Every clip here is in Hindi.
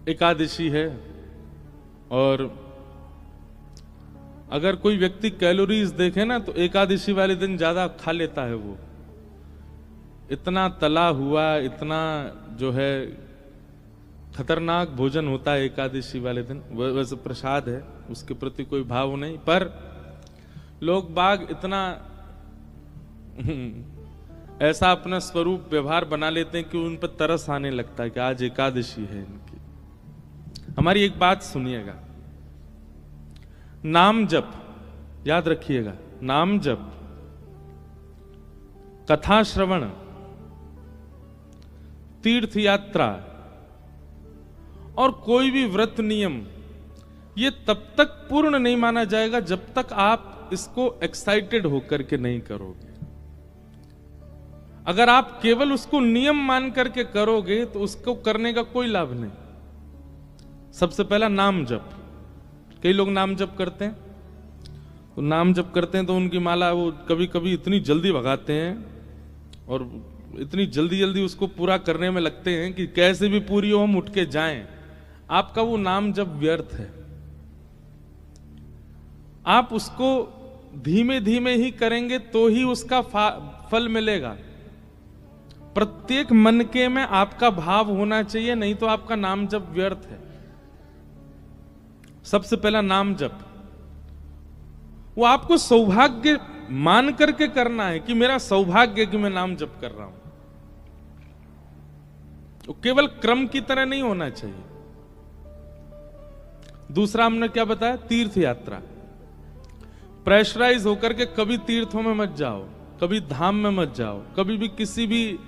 एकादशी है और अगर कोई व्यक्ति कैलोरीज देखे ना तो एकादशी वाले दिन ज्यादा खा लेता है। वो इतना तला हुआ, इतना जो है खतरनाक भोजन होता है एकादशी वाले दिन। वैसे प्रसाद है, उसके प्रति कोई भाव नहीं, पर लोग बाग इतना ऐसा अपना स्वरूप व्यवहार बना लेते हैं कि उन पर तरस आने लगता है कि आज एकादशी है इनकी। हमारी एक बात सुनिएगा, नाम जप याद रखिएगा, नाम जप, कथा श्रवण, तीर्थ यात्रा और कोई भी व्रत नियम, ये तब तक पूर्ण नहीं माना जाएगा जब तक आप इसको एक्साइटेड होकर के नहीं करोगे। अगर आप केवल उसको नियम मान करके करोगे तो उसको करने का कोई लाभ नहीं। सबसे पहला नाम जप। कई लोग नाम जप करते हैं, तो नाम जप करते हैं तो उनकी माला वो कभी कभी इतनी जल्दी भगाते हैं और इतनी जल्दी जल्दी उसको पूरा करने में लगते हैं कि कैसे भी पूरी हो हम उठ के जाएं। आपका वो नाम जप व्यर्थ है। आप उसको धीमे धीमे ही करेंगे तो ही उसका फल मिलेगा। प्रत्येक मनके में आपका भाव होना चाहिए, नहीं तो आपका नाम जप व्यर्थ है। सबसे पहला नाम जप, वो आपको सौभाग्य मान करके करना है कि मेरा सौभाग्य है कि मैं नाम जप कर रहा हूं। तो केवल क्रम की तरह नहीं होना चाहिए। दूसरा हमने क्या बताया, तीर्थ यात्रा। प्रेशराइज होकर के कभी तीर्थों में मत जाओ, कभी धाम में मत जाओ, कभी भी किसी भी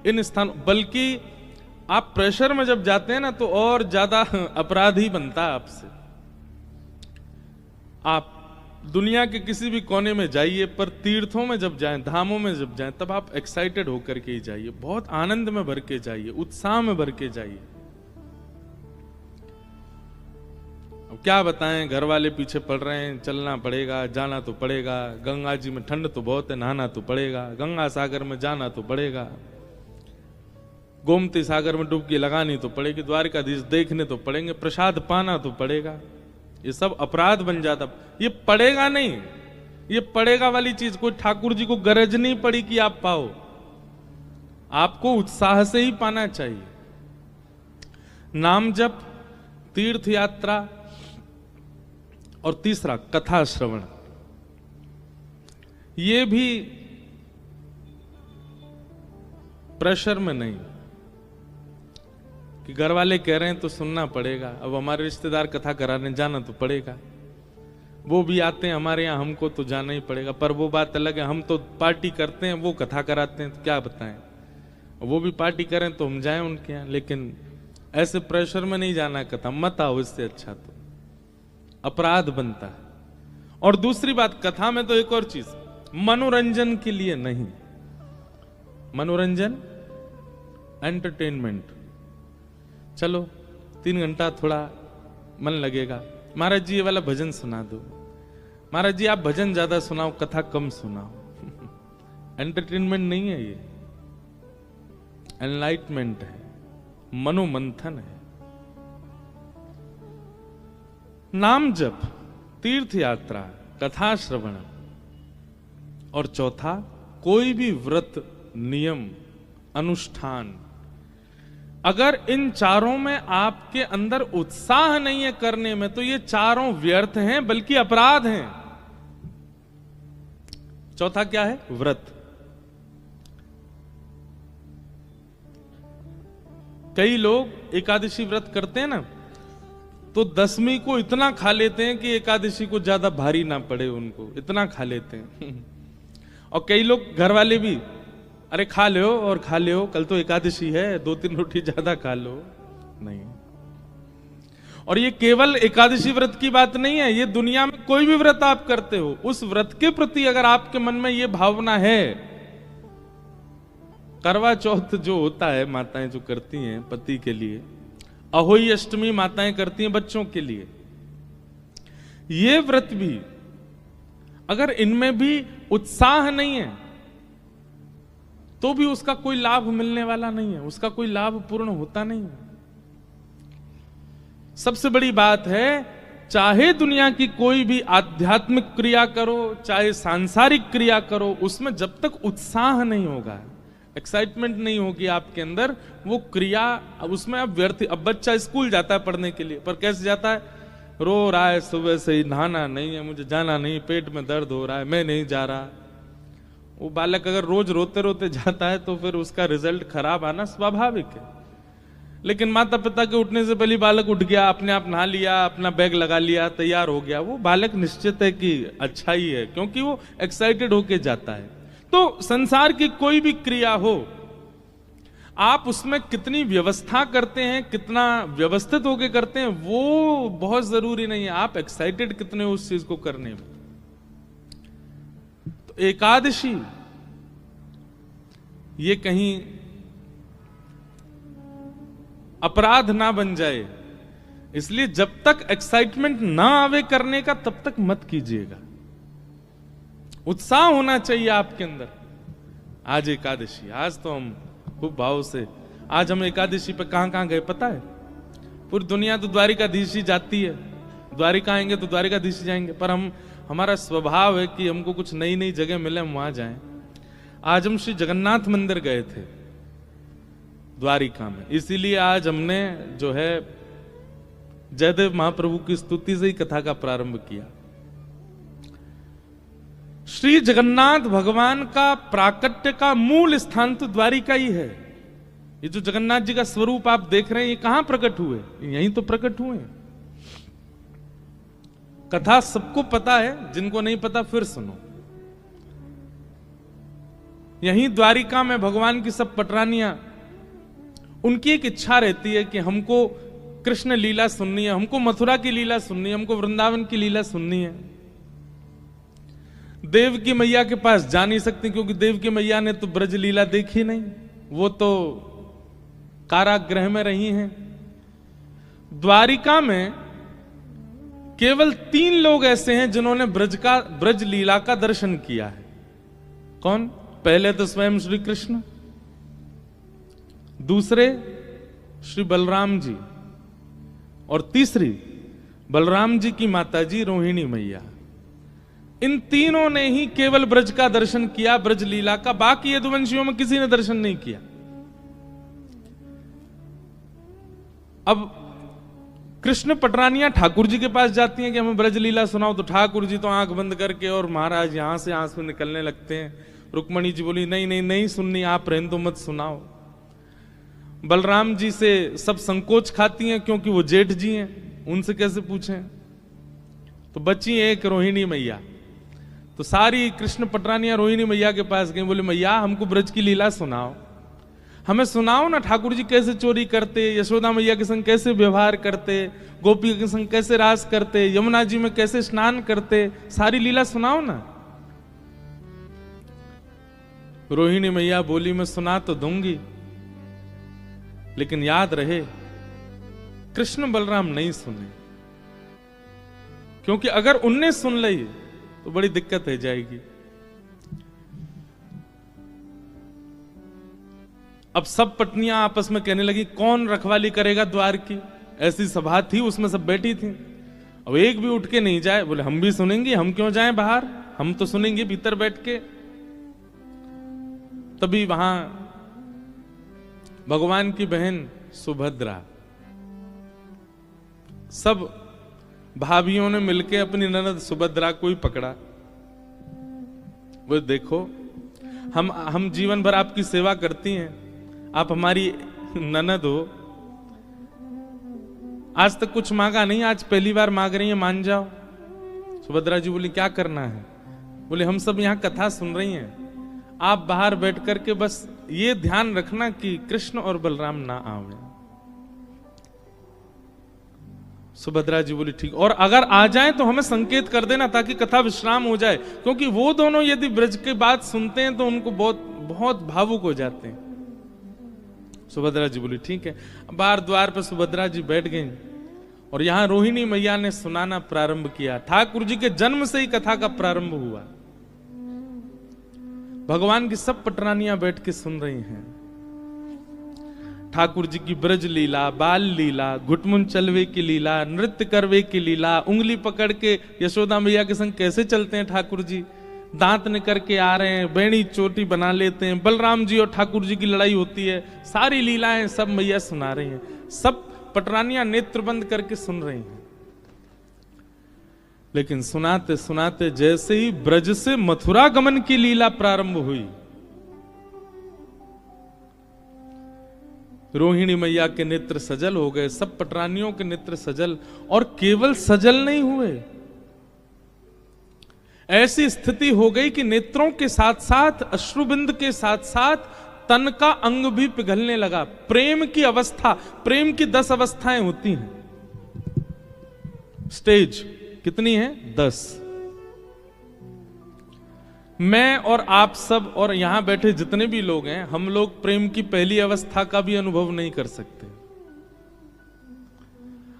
इन स्थान, बल्कि आप प्रेशर में जब जाते हैं ना तो और ज्यादा अपराधी बनता है आपसे। आप दुनिया के किसी भी कोने में जाइए, पर तीर्थों में जब जाएं, धामों में जब जाएं, तब आप एक्साइटेड होकर के ही जाइए, बहुत आनंद में भर के जाइए, उत्साह में भर के जाइए। अब क्या बताएं, घर वाले पीछे पड़ रहे हैं, चलना पड़ेगा, जाना तो पड़ेगा, गंगा जी में ठंड तो बहुत है, नहाना तो पड़ेगा, गंगा सागर में जाना तो पड़ेगा, गोमती सागर में डुबकी लगानी तो पड़ेगी, द्वारकाधीश देखने तो पड़ेंगे, प्रसाद पाना तो पड़ेगा। ये सब अपराध बन जाता। ये पड़ेगा नहीं, ये पड़ेगा वाली चीज कोई ठाकुर जी को गरज नहीं पड़ी कि आप पाओ, आपको उत्साह से ही पाना चाहिए। नाम जप, तीर्थ यात्रा और तीसरा कथा श्रवण। ये भी प्रेशर में नहीं कि घर वाले कह रहे हैं तो सुनना पड़ेगा। अब हमारे रिश्तेदार कथा कराने जाना तो पड़ेगा, वो भी आते हैं हमारे यहाँ, हमको तो जाना ही पड़ेगा। पर वो बात अलग है, हम तो पार्टी करते हैं, वो कथा कराते हैं, तो क्या बताएं, वो भी पार्टी करें तो हम जाएं उनके यहाँ, लेकिन ऐसे प्रेशर में नहीं जाना कथा, मत आओ, इससे अच्छा तो अपराध बनता है। और दूसरी बात, कथा में तो एक और चीज, मनोरंजन के लिए नहीं, मनोरंजन, एंटरटेनमेंट। चलो 3 घंटा थोड़ा मन लगेगा, महाराज जी ये वाला भजन सुना दो, महाराज जी आप भजन ज्यादा सुनाओ, कथा कम सुनाओ। एंटरटेनमेंट नहीं है ये, एनलाइटमेंट है, मनोमंथन है। नाम जप, तीर्थ यात्रा, कथा श्रवण और चौथा कोई भी व्रत, नियम, अनुष्ठान। अगर इन चारों में आपके अंदर उत्साह नहीं है करने में, तो ये चारों व्यर्थ हैं, बल्कि अपराध हैं। चौथा क्या है, व्रत। कई लोग एकादशी व्रत करते हैं ना, तो दशमी को इतना खा लेते हैं कि एकादशी को ज्यादा भारी ना पड़े उनको, इतना खा लेते हैं। और कई लोग घर वाले भी, अरे खा लो और खा लो, कल तो एकादशी है, 2-3 रोटी ज्यादा खा लो। नहीं, और ये केवल एकादशी व्रत की बात नहीं है, ये दुनिया में कोई भी व्रत आप करते हो, उस व्रत के प्रति अगर आपके मन में ये भावना है। करवा चौथ जो होता है, माताएं जो करती हैं पति के लिए, अहोई अष्टमी माताएं करती हैं बच्चों के लिए, ये व्रत भी अगर इनमें भी उत्साह नहीं है, तो भी उसका कोई लाभ मिलने वाला नहीं है, उसका कोई लाभ पूर्ण होता नहीं है। सबसे बड़ी बात है, चाहे दुनिया की कोई भी आध्यात्मिक क्रिया करो, चाहे सांसारिक क्रिया करो, उसमें जब तक उत्साह नहीं होगा, एक्साइटमेंट नहीं होगी आपके अंदर, वो क्रिया अब उसमें आप व्यर्थ। अब बच्चा स्कूल जाता है पढ़ने के लिए, पर कैसे जाता है? रो रहा है सुबह से ही, नहाना नहीं है, मुझे जाना नहीं, पेट में दर्द हो रहा है, मैं नहीं जा रहा। वो बालक अगर रोज रोते रोते जाता है तो फिर उसका रिजल्ट खराब आना स्वाभाविक है। लेकिन माता पिता के उठने से पहले बालक उठ गया, अपने आप नहा लिया, अपना बैग लगा लिया, तैयार हो गया, वो बालक निश्चित है कि अच्छा ही है, क्योंकि वो एक्साइटेड होके जाता है। तो संसार की कोई भी क्रिया हो, आप उसमें कितनी व्यवस्था करते हैं, कितना व्यवस्थित होके करते हैं, वो बहुत जरूरी नहीं है, आप एक्साइटेड कितने हो उस चीज को करने में। तो एकादशी ये कहीं अपराध ना बन जाए, इसलिए जब तक एक्साइटमेंट ना आवे करने का तब तक मत कीजिएगा। उत्साह होना चाहिए आपके अंदर। आज एकादशी, आज तो हम खूब भाव से, आज हम एकादशी पे कहां गए पता है? पूरी दुनिया तो द्वारिकाधीश ही जाती है, द्वारिका आएंगे तो द्वारिकाधीश ही जाएंगे, पर हमारा स्वभाव है कि हमको कुछ नई नई जगह मिले हम वहां जाएं। आज हम श्री जगन्नाथ मंदिर गए थे द्वारिका में, इसीलिए आज हमने जो है जयदेव महाप्रभु की स्तुति से ही कथा का प्रारंभ किया। श्री जगन्नाथ भगवान का प्राकट्य का मूल स्थान तो द्वारिका ही है। ये जो जगन्नाथ जी का स्वरूप आप देख रहे हैं, ये कहां प्रकट हुए? यहीं तो प्रकट हुए। कथा सबको पता है, जिनको नहीं पता फिर सुनो। यहीं द्वारिका में भगवान की सब पटरानियां, उनकी एक इच्छा रहती है कि हमको कृष्ण लीला सुननी है, हमको मथुरा की लीला सुननी है, हमको वृंदावन की लीला सुननी है। देव की मैया के पास जा नहीं सकती, क्योंकि देव की मैया ने तो ब्रज लीला देखी नहीं, वो तो कारागृह में रही हैं। द्वारिका में केवल 3 लोग ऐसे हैं जिन्होंने ब्रज लीला का दर्शन किया है। कौन? पहले तो स्वयं श्री कृष्ण, दूसरे श्री बलराम जी, और तीसरी बलराम जी की माता जी रोहिणी मैया। इन तीनों ने ही केवल ब्रज का दर्शन किया, ब्रज लीला का। बाकी यदुवंशियों में किसी ने दर्शन नहीं किया। अब कृष्ण पटरानियां ठाकुर जी के पास जाती हैं कि हमें ब्रज लीला सुनाओ, तो ठाकुर जी तो आंख बंद करके और महाराज यहां से आंसू निकलने लगते हैं। रुक्मणी जी बोली नहीं नहीं नहीं सुननी, आप रहने दो, मत सुनाओ। बलराम जी से सब संकोच खाती हैं, क्योंकि वो जेठ जी हैं, उनसे कैसे पूछें। तो बची एक रोहिणी मैया। तो सारी कृष्ण पटरानियां रोहिणी मैया के पास गई, बोले मैया हमको ब्रज की लीला सुनाओ, हमें सुनाओ ना, ठाकुर जी कैसे चोरी करते, यशोदा मैया के संग कैसे व्यवहार करते, गोपी के संग कैसे रास करते, यमुना जी में कैसे स्नान करते, सारी लीला सुनाओ ना। रोहिणी मैया बोली मैं सुना तो दूंगी, लेकिन याद रहे कृष्ण बलराम नहीं सुने, क्योंकि अगर उनने सुन ली तो बड़ी दिक्कत हो जाएगी। अब सब पत्नियां आपस में कहने लगी कौन रखवाली करेगा द्वार की। ऐसी सभा थी, उसमें सब बैठी थी। अब एक भी उठ के नहीं जाए, बोले हम भी सुनेंगे, हम क्यों जाएं बाहर, हम तो सुनेंगे भीतर बैठ के। तभी वहां भगवान की बहन सुभद्रा, सब भाभियों ने मिलके अपनी ननद सुभद्रा को ही पकड़ा। वो देखो हम जीवन भर आपकी सेवा करती हैं, आप हमारी ननद हो, आज तक कुछ मांगा नहीं, आज पहली बार मांग रही है, मान जाओ। सुभद्रा जी बोली क्या करना है? बोले हम सब यहां कथा सुन रही हैं, आप बाहर बैठ करके बस ये ध्यान रखना कि कृष्ण और बलराम ना आवे। सुभद्रा जी बोली ठीक, और अगर आ जाएं तो हमें संकेत कर देना ताकि कथा विश्राम हो जाए, क्योंकि वो दोनों यदि ब्रज के बात सुनते हैं तो उनको बहुत बहुत भावुक हो जाते हैं। सुभद्रा जी बोली ठीक है। बाहर द्वार पर सुभद्रा जी बैठ गई और यहां रोहिणी मैया ने सुनाना प्रारंभ किया। ठाकुर जी के जन्म से ही कथा का प्रारंभ हुआ। भगवान की सब पटरानियां बैठ के सुन रही हैं। ठाकुर जी की ब्रज लीला, बाल लीला, घुटमुन चलवे की लीला, नृत्य करवे की लीला, उंगली पकड़ के यशोदा मैया के संग कैसे चलते हैं ठाकुर जी, दांत निकर के आ रहे हैं, बेणी चोटी बना लेते हैं, बलराम जी और ठाकुर जी की लड़ाई होती है, सारी लीलाएं सब मैया सुना रही हैं। सब पटरानियां नेत्र बंद करके सुन रही हैं। लेकिन सुनाते सुनाते जैसे ही ब्रज से मथुरा गमन की लीला प्रारंभ हुई, रोहिणी मैया के नेत्र सजल हो गए, सब पटरानियों के नेत्र सजल, और केवल सजल नहीं हुए, ऐसी स्थिति हो गई कि नेत्रों के साथ साथ, अश्रुबिंद के साथ साथ तन का अंग भी पिघलने लगा। प्रेम की अवस्था, प्रेम की 10 अवस्थाएं होती हैं। स्टेज कितनी है? 10। मैं और आप सब और यहां बैठे जितने भी लोग हैं, हम लोग प्रेम की पहली अवस्था का भी अनुभव नहीं कर सकते।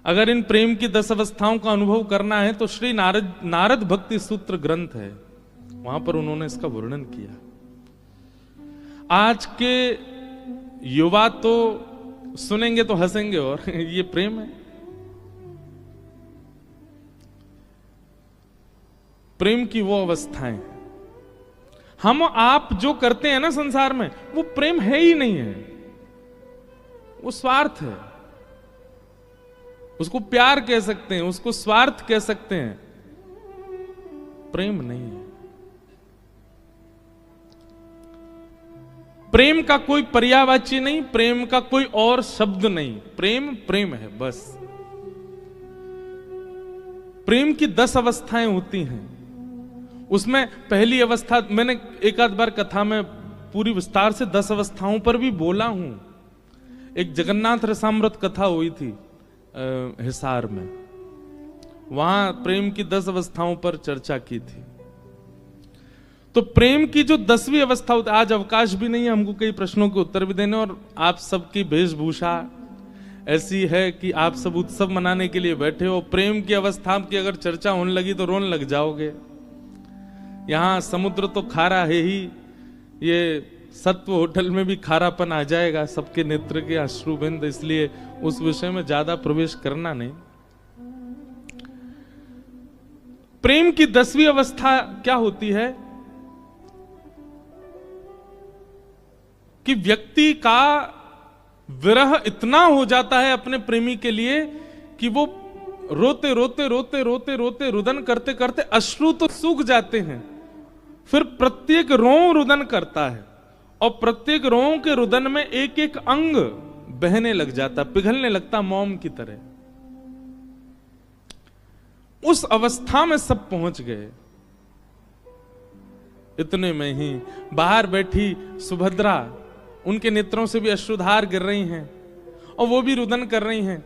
अगर इन प्रेम की 10 अवस्थाओं का अनुभव करना है तो श्री नारद भक्ति सूत्र ग्रंथ है, वहां पर उन्होंने इसका वर्णन किया। आज के युवा तो सुनेंगे तो हंसेंगे, और ये प्रेम है? प्रेम की वो अवस्थाएं हम आप जो करते हैं ना संसार में, वो प्रेम है ही नहीं है, वो स्वार्थ है। उसको प्यार कह सकते हैं, उसको स्वार्थ कह सकते हैं, प्रेम नहीं है। प्रेम का कोई पर्यायवाची नहीं, प्रेम का कोई और शब्द नहीं, प्रेम प्रेम है बस। प्रेम की 10 अवस्थाएं होती हैं। उसमें पहली अवस्था, मैंने एक आध बार कथा में पूरी विस्तार से 10 अवस्थाओं पर भी बोला हूं। एक जगन्नाथ रसामृत कथा हुई थी हिसार में, वहां प्रेम की 10 अवस्थाओं पर चर्चा की थी। तो प्रेम की जो 10वीं अवस्था होती है, आज अवकाश भी नहीं है हमको कई प्रश्नों के उत्तर भी देने, और आप सबकी वेशभूषा ऐसी है कि आप सब उत्सव मनाने के लिए बैठे हो। प्रेम की अवस्था की अगर चर्चा होने लगी तो रोने लग जाओगे। यहां समुद्र तो खारा है ही, ये सत्व होटल में भी खारापन आ जाएगा, सबके नेत्र के अश्रुबिंद, इसलिए उस विषय में ज्यादा प्रवेश करना नहीं। प्रेम की 10वीं अवस्था क्या होती है कि व्यक्ति का विरह इतना हो जाता है अपने प्रेमी के लिए कि वो रोते रोते रोते रोते रोते रुदन करते करते अश्रु तो सूख जाते हैं, फिर प्रत्येक रों रुदन करता है, और प्रत्येक रों के रुदन में एक एक अंग बहने लग जाता, पिघलने लगता मोम की तरह। उस अवस्था में सब पहुंच गए। इतने में ही बाहर बैठी सुभद्रा, उनके नेत्रों से भी अश्रुधार गिर रही हैं और वो भी रुदन कर रही हैं।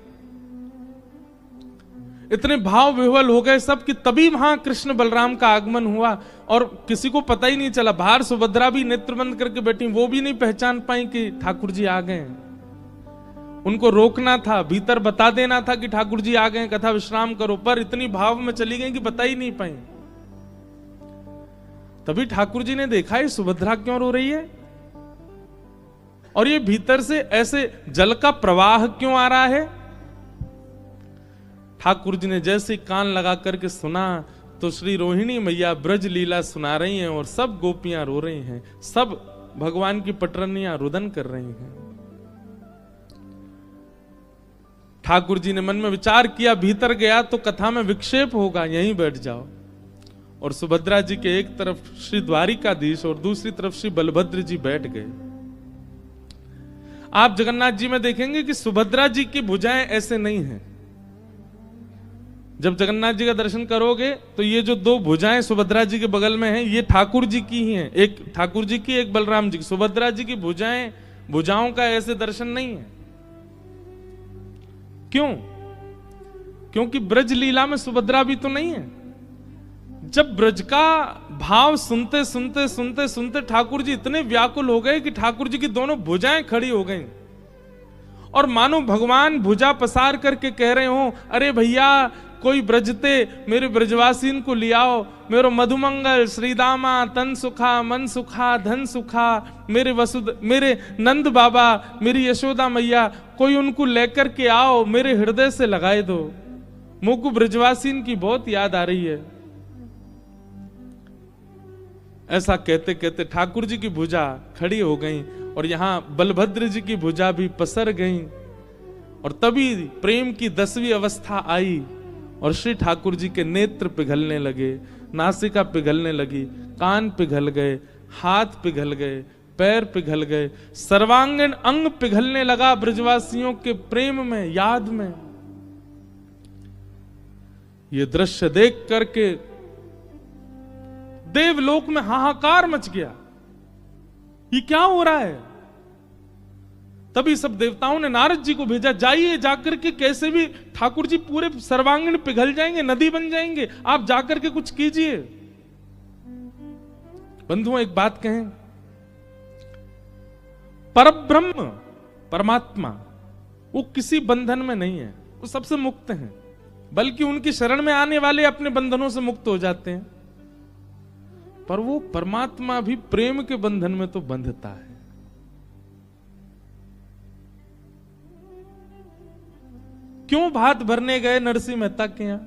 इतने भाव विह्वल हो गए सब कि तभी वहां कृष्ण बलराम का आगमन हुआ, और किसी को पता ही नहीं चला। बाहर सुभद्रा भी नेत्र बंद करके बैठी, वो भी नहीं पहचान पाई कि ठाकुर जी आ गए। उनको रोकना था, भीतर बता देना था कि ठाकुर जी आ गए, कथा विश्राम करो, पर इतनी भाव में चली गई कि बता ही नहीं पाई। तभी ठाकुर जी ने देखा ये सुभद्रा क्यों रो रही है, और ये भीतर से ऐसे जल का प्रवाह क्यों आ रहा है। ठाकुर जी ने जैसे कान लगा करके सुना तो श्री रोहिणी मैया ब्रज लीला सुना रही हैं, और सब गोपियां रो रही हैं, सब भगवान की पटरनियां रुदन कर रही हैं। ठाकुर जी ने मन में विचार किया, भीतर गया तो कथा में विक्षेप होगा, यहीं बैठ जाओ। और सुभद्रा जी के एक तरफ श्री द्वारिकाधीश और दूसरी तरफ श्री बलभद्र जी बैठ गए। आप जगन्नाथ जी में देखेंगे कि सुभद्रा जी की भुजाएं ऐसे नहीं हैं। जब जगन्नाथ जी का दर्शन करोगे तो ये जो 2 भुजाएं सुभद्रा जी के बगल में हैं, ये ठाकुर जी की ही हैं, एक ठाकुर जी की, एक बलराम जी की। सुभद्रा जी की भुजाओं का ऐसे दर्शन नहीं है। क्यों? क्योंकि ब्रज लीला में सुभद्रा भी तो नहीं है। जब ब्रज का भाव सुनते सुनते सुनते सुनते ठाकुर जी इतने व्याकुल हो गए कि ठाकुर जी की दोनों भुजाएं खड़ी हो गईं, और मानो भगवान भुजा पसार करके कह रहे हो, अरे भैया कोई ब्रजते मेरे ब्रजवासीन को ले आओ, मेरो मधुमंगल श्रीदामा तन सुखा मन सुखा धन सुखा, मेरे नंद बाबा, मेरी यशोदा मैया, कोई उनको लेकर के आओ, मेरे हृदय से लगाए दो। मुझको ब्रजवासीन की बहुत याद आ रही है। ऐसा कहते कहते ठाकुर जी की भुजा खड़ी हो गई और यहां बलभद्र जी की भुजा भी पसर गई, और तभी प्रेम की 10वीं अवस्था आई और श्री ठाकुर जी के नेत्र पिघलने लगे, नासिका पिघलने लगी, कान पिघल गए, हाथ पिघल गए, पैर पिघल गए, सर्वांगीण अंग पिघलने लगा ब्रजवासियों के प्रेम में, याद में। ये दृश्य देख करके देवलोक में हाहाकार मच गया, ये क्या हो रहा है। तभी सब देवताओं ने नारद जी को भेजा, जाइए जाकर के, कैसे भी ठाकुर जी पूरे सर्वांगीण पिघल जाएंगे, नदी बन जाएंगे, आप जाकर के कुछ कीजिए। बंधुओं एक बात कहें, परब्रह्म परमात्मा वो किसी बंधन में नहीं है, वो सबसे मुक्त हैं, बल्कि उनकी शरण में आने वाले अपने बंधनों से मुक्त हो जाते हैं। पर वो परमात्मा भी प्रेम के बंधन में तो बंधता है। क्यों भात भरने गए नरसिंह मेहता के यहां?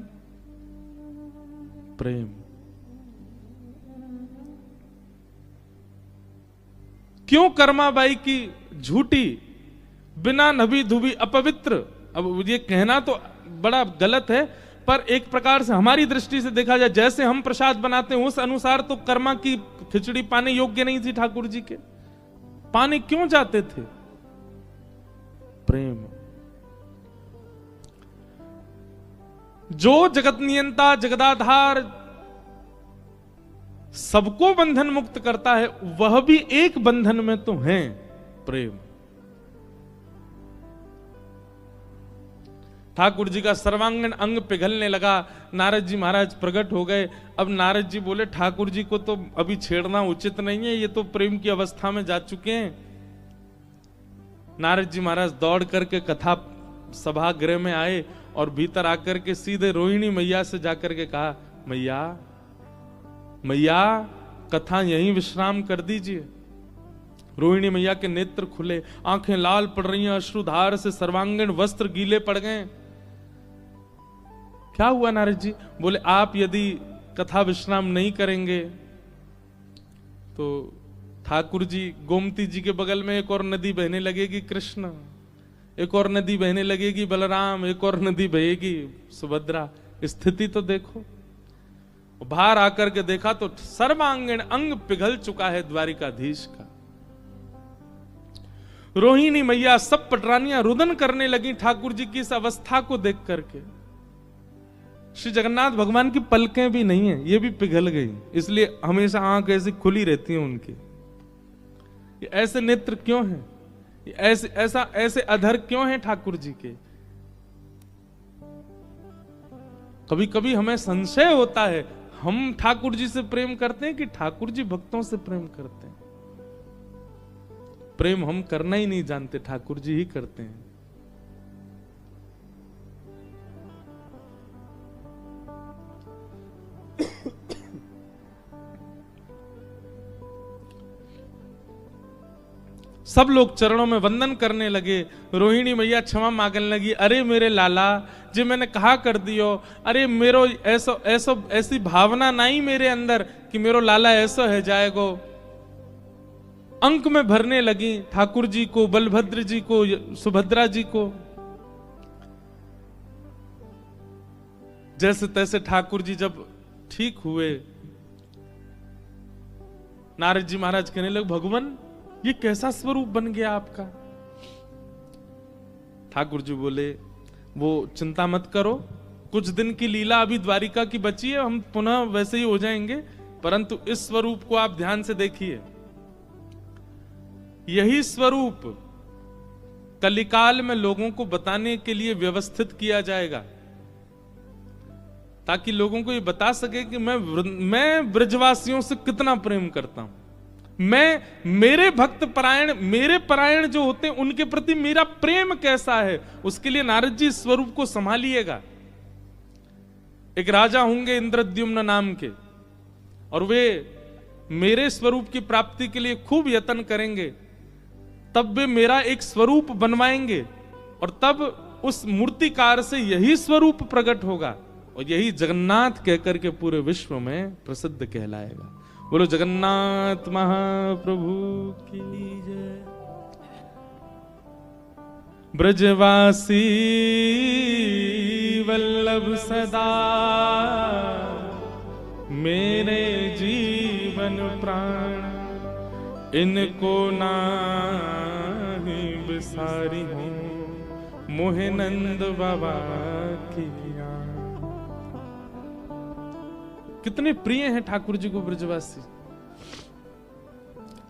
प्रेम। क्यों कर्माबाई की झूठी बिना नभी धुबी अपवित्र, अब ये कहना तो बड़ा गलत है, पर एक प्रकार से हमारी दृष्टि से देखा जाए, जैसे हम प्रसाद बनाते हैं उस अनुसार तो कर्मा की खिचड़ी पाने योग्य नहीं थी ठाकुर जी के। पाने क्यों जाते थे? प्रेम। जो जगत नियंता जगदाधार सबको बंधन मुक्त करता है, वह भी एक बंधन में तो है, प्रेम। ठाकुर जी का सर्वांगीण अंग पिघलने लगा, नारद जी महाराज प्रकट हो गए। अब नारद जी बोले ठाकुर जी को तो अभी छेड़ना उचित नहीं है, ये तो प्रेम की अवस्था में जा चुके हैं। नारद जी महाराज दौड़ करके कथा सभागृह में आए और भीतर आकर के सीधे रोहिणी मैया से जाकर के कहा, मैया मैया कथा यहीं विश्राम कर दीजिए। रोहिणी मैया के नेत्र खुले, आंखें लाल पड़ रही हैं, अश्रुधार से सर्वांगीण वस्त्र गीले पड़ गए। क्या हुआ नारद जी? बोले आप यदि कथा विश्राम नहीं करेंगे तो ठाकुर जी, गोमती जी के बगल में एक और नदी बहने लगेगी कृष्ण, एक और नदी बहने लगेगी बलराम, एक और नदी बहेगी सुभद्रा। स्थिति तो देखो। बाहर आकर के देखा तो सर्वांगीण अंग पिघल चुका है द्वारिकाधीश का। रोहिणी मैया सब पटरानियां रुदन करने लगी ठाकुर जी की इस अवस्था को देख करके। श्री जगन्नाथ भगवान की पलकें भी नहीं है, ये भी पिघल गई, इसलिए हमेशा आंख ऐसी खुली रहती है उनकी। ये ऐसे नेत्र क्यों हैं? ऐसे अधर क्यों हैं ठाकुर जी के? कभी कभी हमें संशय होता है, हम ठाकुर जी से प्रेम करते हैं कि ठाकुर जी भक्तों से प्रेम करते हैं? प्रेम हम करना ही नहीं जानते, ठाकुर जी ही करते हैं। सब लोग चरणों में वंदन करने लगे। रोहिणी मैया क्षमा मांगने लगी, अरे मेरे लाला जी मैंने कहा कर दियो, अरे मेरो ऐसी भावना नहीं मेरे अंदर कि मेरो लाला ऐसा है जाएगो। अंक में भरने लगी ठाकुर जी को, बलभद्र जी को, सुभद्रा जी को। जैसे तैसे ठाकुर जी जब ठीक हुए, नारद जी महाराज कहने लगे, भगवान ये कैसा स्वरूप बन गया आपका? ठाकुर जी बोले, वो चिंता मत करो, कुछ दिन की लीला अभी द्वारिका की बची है, हम पुनः वैसे ही हो जाएंगे, परंतु इस स्वरूप को आप ध्यान से देखिए। यही स्वरूप कलिकाल में लोगों को बताने के लिए व्यवस्थित किया जाएगा, ताकि लोगों को ये बता सके कि मैं ब्रजवासियों से कितना प्रेम करता हूं। मेरे भक्त परायण, मेरे परायण जो होते हैं उनके प्रति मेरा प्रेम कैसा है, उसके लिए नारद जी स्वरूप को संभालिएगा। एक राजा होंगे इंद्रद्युम्न नाम के, और वे मेरे स्वरूप की प्राप्ति के लिए खूब यत्न करेंगे, तब वे मेरा एक स्वरूप बनवाएंगे और तब उस मूर्तिकार से यही स्वरूप प्रकट होगा और यही जगन्नाथ कहकर के पूरे विश्व में प्रसिद्ध कहलाएगा। बोलो जगन्नाथ महाप्रभु की जय। ब्रजवासी वल्लभ सदा मेरे जीवन प्राण, इनको नाही बिसारी हूं मोहे नंद बाबा की याद। कितने प्रिय हैं ठाकुर जी को ब्रजवासी।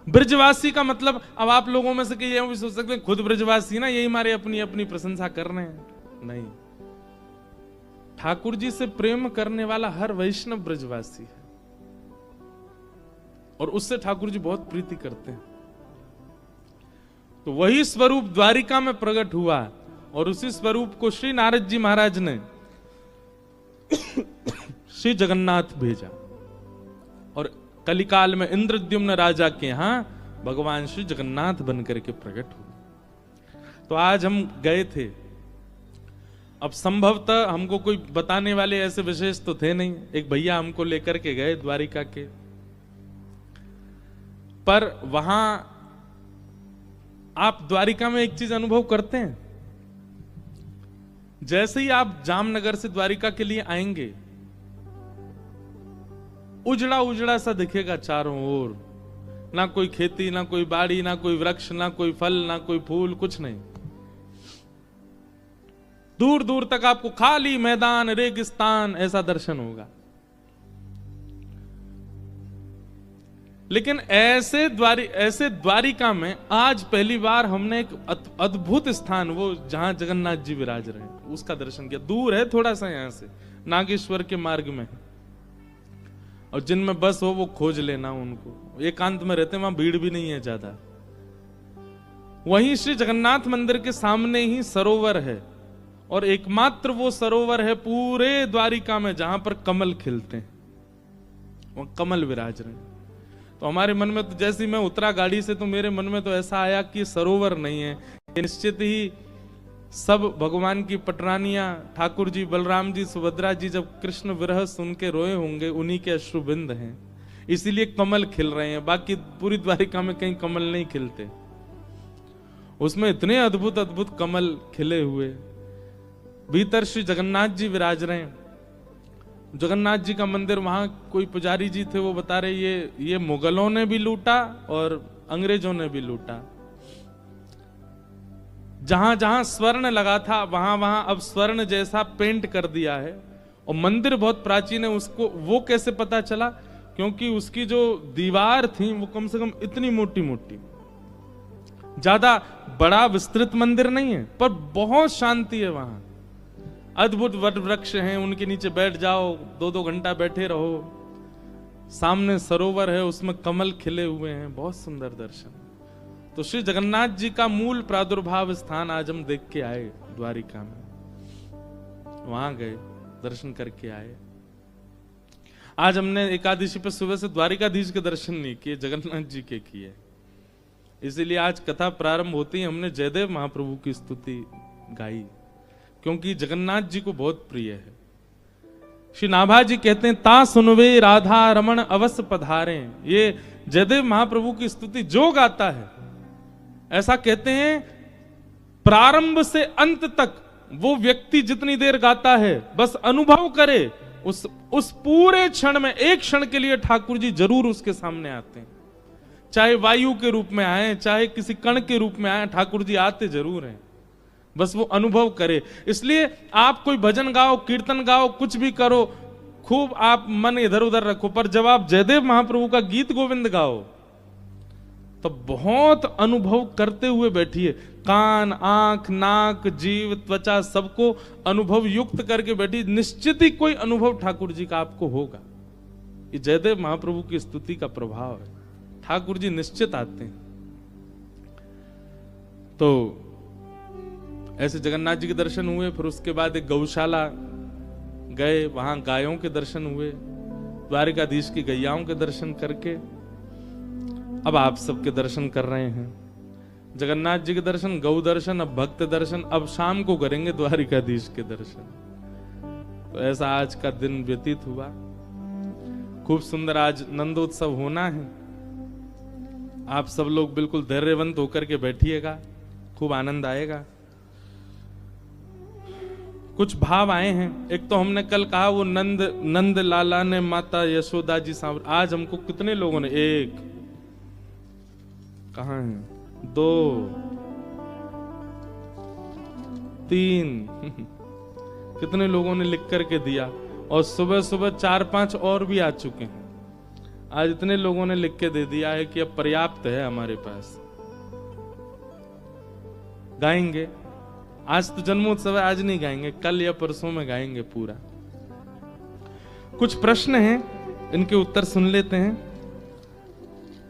ब्रजवासी का मतलब, अब आप लोगों में से कई ये भी सोच सकते हैं खुद ब्रजवासी ना, यही हमारे अपनी अपनी प्रशंसा कर रहे हैं। नहीं, ठाकुर जी से प्रेम करने वाला हर वैष्णव ब्रजवासी है और उससे ठाकुर जी बहुत प्रीति करते हैं। तो वही स्वरूप द्वारिका में प्रकट हुआ और उसी स्वरूप को श्री नारद जी महाराज ने श्री जगन्नाथ भेजा और कलिकाल में इंद्रद्युम्न राजा के यहां भगवान श्री जगन्नाथ बनकर के प्रकट हुए। तो आज हम गए थे। अब संभवतः हमको कोई बताने वाले ऐसे विशेष तो थे नहीं, एक भैया हमको लेकर के गए द्वारिका के, पर वहां आप द्वारिका में एक चीज अनुभव करते हैं, जैसे ही आप जामनगर से द्वारिका के लिए आएंगे, उजड़ा उजड़ा सा दिखेगा चारों ओर, ना कोई खेती, ना कोई बाड़ी, ना कोई वृक्ष, ना कोई फल, ना कोई फूल, कुछ नहीं। दूर दूर तक आपको खाली मैदान, रेगिस्तान ऐसा दर्शन होगा। लेकिन ऐसे द्वारिका में आज पहली बार हमने एक अद्भुत स्थान, वो जहां जगन्नाथ जी विराज रहे हैं, उसका दर्शन किया। दूर है थोड़ा सा, यहां से नागेश्वर के मार्ग में है, और जिनमें बस हो वो खोज लेना उनको, एकांत में रहते हैं, वहां भीड़ भी नहीं है ज्यादा। वहीं श्री जगन्नाथ मंदिर के सामने ही सरोवर है और एकमात्र वो सरोवर है पूरे द्वारिका में जहां पर कमल खिलते हैं, वहां कमल विराज रहे हैं। तो हमारे मन में तो जैसे मैं उतरा गाड़ी से, तो मेरे मन में तो ऐसा आया कि सरोवर नहीं है, निश्चित ही सब भगवान की पटरानियां, ठाकुर जी, बलराम जी, सुभद्रा जी जब कृष्ण विरह सुन के रोए होंगे, उन्हीं के अश्रुबिंद हैं, इसीलिए कमल खिल रहे हैं। बाकी पूरी द्वारिका में कहीं कमल नहीं खिलते, उसमें इतने अद्भुत अद्भुत कमल खिले हुए। भीतर श्री जगन्नाथ जी विराज रहे हैं। जगन्नाथ जी का मंदिर, वहां कोई पुजारी जी थे, वो बता रहे ये मुगलों ने भी लूटा और अंग्रेजों ने भी लूटा। जहां जहां स्वर्ण लगा था वहां वहां अब स्वर्ण जैसा पेंट कर दिया है। और मंदिर बहुत प्राचीन है, उसको वो कैसे पता चला? क्योंकि उसकी जो दीवार थी वो कम से कम इतनी मोटी मोटी, ज्यादा बड़ा विस्तृत मंदिर नहीं है, पर बहुत शांति है वहां। अद्भुत वट वृक्ष हैं, उनके नीचे बैठ जाओ, 2-2 घंटा बैठे रहो। सामने सरोवर है, उसमें कमल खिले हुए हैं, बहुत सुंदर दर्शन। तो श्री जगन्नाथ जी का मूल प्रादुर्भाव स्थान आज हम देख के आए द्वारिका में, वहां गए, दर्शन करके आए। आज हमने एकादशी पे सुबह से द्वारिकाधीश के दर्शन नहीं किए, जगन्नाथ जी के किए। इसीलिए आज कथा प्रारंभ होती है, हमने जयदेव महाप्रभु की स्तुति गाई, क्योंकि जगन्नाथ जी को बहुत प्रिय है। श्री नाभा जी कहते हैं, ता सुनवे राधा रमण अवश्य पधारे। ये जयदेव महाप्रभु की स्तुति जो गाता है, ऐसा कहते हैं प्रारंभ से अंत तक वो व्यक्ति जितनी देर गाता है, बस अनुभव करे, उस पूरे क्षण में, एक क्षण के लिए ठाकुर जी जरूर उसके सामने आते हैं। चाहे वायु के रूप में आए, चाहे किसी कण के रूप में आए, ठाकुर जी आते जरूर हैं, बस वो अनुभव करे। इसलिए आप कोई भजन गाओ, कीर्तन गाओ, कुछ भी करो, खूब आप मन इधर उधर रखो, पर जब आप जयदेव महाप्रभु का गीत गोविंद गाओ तो बहुत अनुभव करते हुए बैठिए। कान, आंख, नाक, जीव, त्वचा सबको अनुभव युक्त करके बैठिए, निश्चित ही कोई अनुभव ठाकुर जी का आपको होगा। ये जयदेव महाप्रभु की स्तुति का प्रभाव है, ठाकुर जी निश्चित आते हैं। तो ऐसे जगन्नाथ जी के दर्शन हुए। फिर उसके बाद एक गौशाला गए, वहां गायों के दर्शन हुए। द्वारिकाधीश की गैयाओं के दर्शन करके अब आप सबके दर्शन कर रहे हैं। जगन्नाथ जी के दर्शन, गौ दर्शन, अब भक्त दर्शन, अब शाम को करेंगे द्वारिकाधीश के दर्शन। तो ऐसा आज का दिन व्यतीत हुआ। खूब सुंदर आज नंदोत्सव होना है। आप सब लोग बिल्कुल धैर्यवंत होकर के बैठिएगा, खूब आनंद आएगा। कुछ भाव आए हैं। एक तो हमने कल कहा वो नंद लाला ने माता यशोदा जी सांवर। आज हमको कितने लोगों ने, एक कहां है, दो, तीन कितने लोगों ने लिख करके दिया, और सुबह सुबह 4-5 और भी आ चुके हैं। आज इतने लोगों ने लिख के दे दिया है कि अब पर्याप्त है हमारे पास। गाएंगे आज तो जन्मोत्सव है, आज नहीं गाएंगे, कल या परसों में गाएंगे पूरा। कुछ प्रश्न हैं, इनके उत्तर सुन लेते हैं।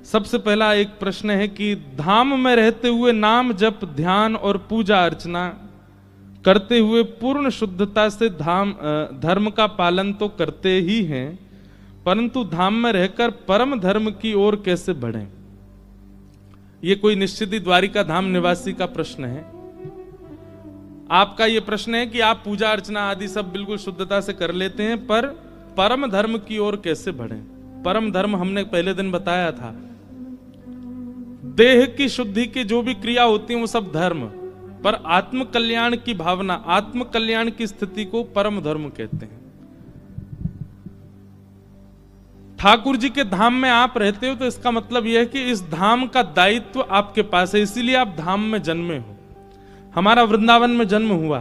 सबसे पहला एक प्रश्न है कि धाम में रहते हुए नाम जप, ध्यान और पूजा अर्चना करते हुए पूर्ण शुद्धता से धर्म का पालन तो करते ही हैं, परंतु धाम में रहकर परम धर्म की ओर कैसे बढ़ें? यह कोई निश्चित ही द्वारिका धाम निवासी का प्रश्न है। आपका यह प्रश्न है कि आप पूजा अर्चना आदि सब बिल्कुल शुद्धता से कर लेते हैं, पर परम धर्म की ओर कैसे बढ़ें? परम धर्म हमने पहले दिन बताया था, देह की शुद्धि की जो भी क्रिया होती है वो सब धर्म, पर आत्म कल्याण की भावना, आत्म कल्याण की स्थिति को परम धर्म कहते हैं। ठाकुर जी के धाम में आप रहते हो तो इसका मतलब यह है कि इस धाम का दायित्व आपके पास है, इसीलिए आप धाम में जन्मे हो। हमारा वृंदावन में जन्म हुआ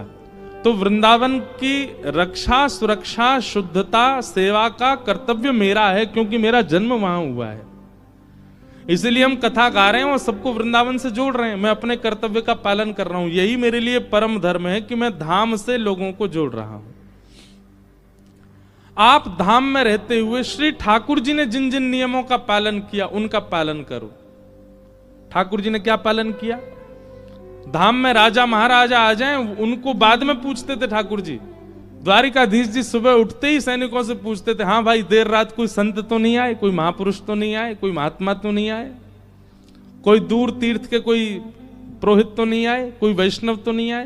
तो वृंदावन की रक्षा, सुरक्षा, शुद्धता, सेवा का कर्तव्य मेरा है, क्योंकि मेरा जन्म वहां हुआ है। इसीलिए हम कथा गा रहे हैं और सबको वृंदावन से जोड़ रहे हैं। मैं अपने कर्तव्य का पालन कर रहा हूं। यही मेरे लिए परम धर्म है कि मैं धाम से लोगों को जोड़ रहा हूं। आप धाम में रहते हुए श्री ठाकुर जी ने जिन जिन नियमों का पालन किया उनका पालन करो। ठाकुर जी ने क्या पालन किया? धाम में राजा महाराजा आ जाएं, उनको बाद में पूछते थे ठाकुर जी। द्वारिकाधीश जी सुबह उठते ही सैनिकों से पूछते थे, हाँ भाई देर रात कोई संत तो नहीं आए, कोई महापुरुष तो नहीं आए, कोई महात्मा तो नहीं आए, कोई दूर तीर्थ के कोई पुरोहित तो नहीं आए, कोई वैष्णव तो नहीं आए?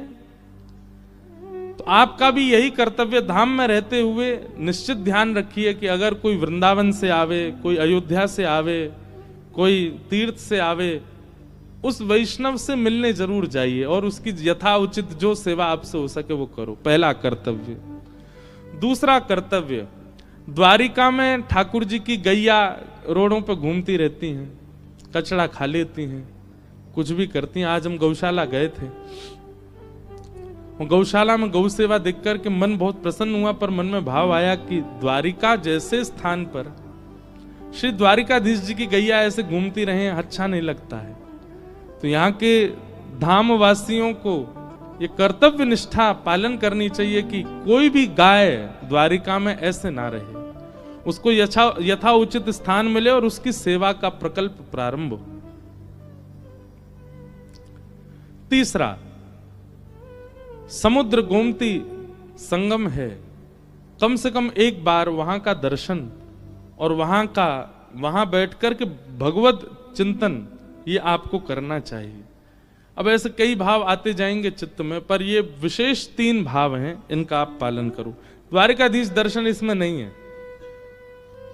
तो आपका भी यही कर्तव्य, धाम में रहते हुए निश्चित ध्यान रखिए कि अगर कोई वृंदावन से आवे, कोई अयोध्या से आवे, कोई तीर्थ से आवे, उस वैष्णव से मिलने जरूर जाइए और उसकी यथा उचित जो सेवा आपसे हो सके वो करो। पहला कर्तव्य। दूसरा कर्तव्य, द्वारिका में ठाकुर जी की गैया रोडों पर घूमती रहती हैं, कचड़ा खा लेती हैं, कुछ भी करती हैं। आज हम गौशाला गए थे, गौशाला में गौ सेवा देख करके मन बहुत प्रसन्न हुआ, पर मन में भाव आया कि द्वारिका जैसे स्थान पर श्री द्वारिकाधीश जी की गैया ऐसे घूमती रहे, अच्छा नहीं लगता है। तो यहाँ के धाम वासियों को ये कर्तव्य निष्ठा पालन करनी चाहिए कि कोई भी गाय द्वारिका में ऐसे ना रहे, उसको यथा उचित स्थान मिले और उसकी सेवा का प्रकल्प प्रारंभ हो। तीसरा, समुद्र गोमती संगम है, कम से कम एक बार वहां का दर्शन और वहां बैठकर के भगवत चिंतन ये आपको करना चाहिए। अब ऐसे कई भाव आते जाएंगे चित्त में, पर ये विशेष 3 भाव हैं, इनका आप पालन करो। द्वारिकाधीश दर्शन इसमें नहीं है।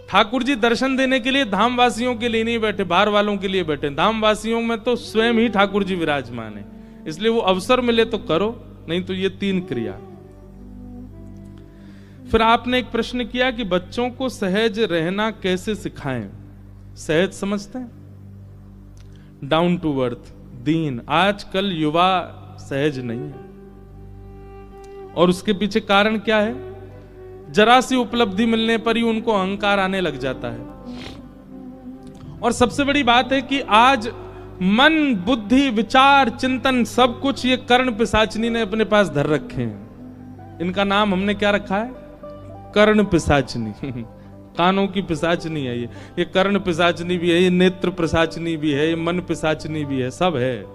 ठाकुर जी दर्शन देने के लिए धाम वासियों के लिए नहीं बैठे, बाहर वालों के लिए बैठे। धाम वासियों में तो स्वयं ही ठाकुर जी विराजमान है, इसलिए वो अवसर मिले तो करो, नहीं तो ये 3 क्रिया। फिर आपने एक प्रश्न किया कि बच्चों को सहज रहना कैसे सिखाएं। सहज समझते हैं? डाउन टू अर्थ, दीन। आजकल युवा सहज नहीं है और उसके पीछे कारण क्या है? जरा सी उपलब्धि मिलने पर ही उनको अहंकार आने लग जाता है। और सबसे बड़ी बात है कि आज मन, बुद्धि, विचार, चिंतन सब कुछ ये कर्ण पिशाचिनी ने अपने पास धर रखे हैं। इनका नाम हमने क्या रखा है? कर्ण पिशाचिनी। कानों की पिशाचनी है ये कर्ण पिशाचनी भी है, ये नेत्र पिशाचनी भी है, ये मन पिशाचनी भी है, सब है।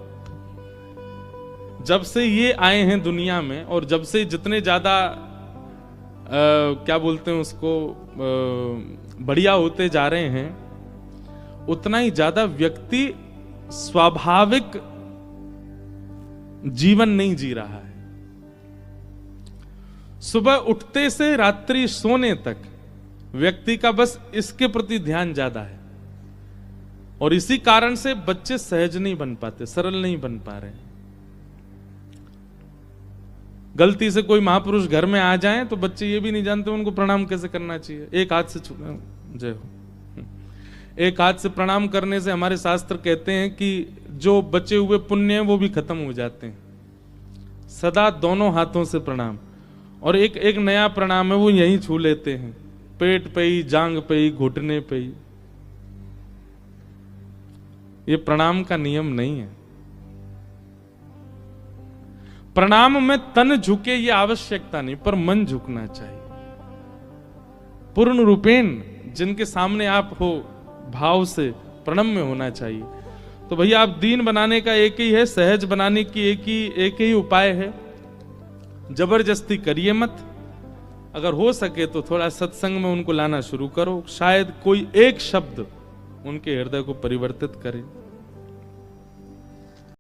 जब से ये आए हैं दुनिया में और जब से जितने ज्यादा क्या बोलते हैं उसको, बढ़िया होते जा रहे हैं, उतना ही ज्यादा व्यक्ति स्वाभाविक जीवन नहीं जी रहा है। सुबह उठते से रात्रि सोने तक व्यक्ति का बस इसके प्रति ध्यान ज्यादा है, और इसी कारण से बच्चे सहज नहीं बन पाते, सरल नहीं बन पा रहे। गलती से कोई महापुरुष घर में आ जाएं तो बच्चे ये भी नहीं जानते उनको प्रणाम कैसे करना चाहिए। एक हाथ से जय हो, एक हाथ से प्रणाम करने से हमारे शास्त्र कहते हैं कि जो बचे हुए पुण्य हैं वो भी खत्म हो जाते हैं। सदा दोनों हाथों से प्रणाम, और एक नया प्रणाम है वो यहीं छू लेते हैं, पेट पे ही, जांग पे ही, घुटने पे ही। ये प्रणाम का नियम नहीं है। प्रणाम में तन झुके ये आवश्यकता नहीं, पर मन झुकना चाहिए। पूर्ण रूपेण जिनके सामने आप हो, भाव से प्रणम्य होना चाहिए। तो भैया आप दीन बनाने का एक ही है, सहज बनाने की एक ही उपाय है। जबरदस्ती करिए मत। अगर हो सके तो थोड़ा सत्संग में उनको लाना शुरू करो, शायद कोई एक शब्द उनके हृदय को परिवर्तित करे।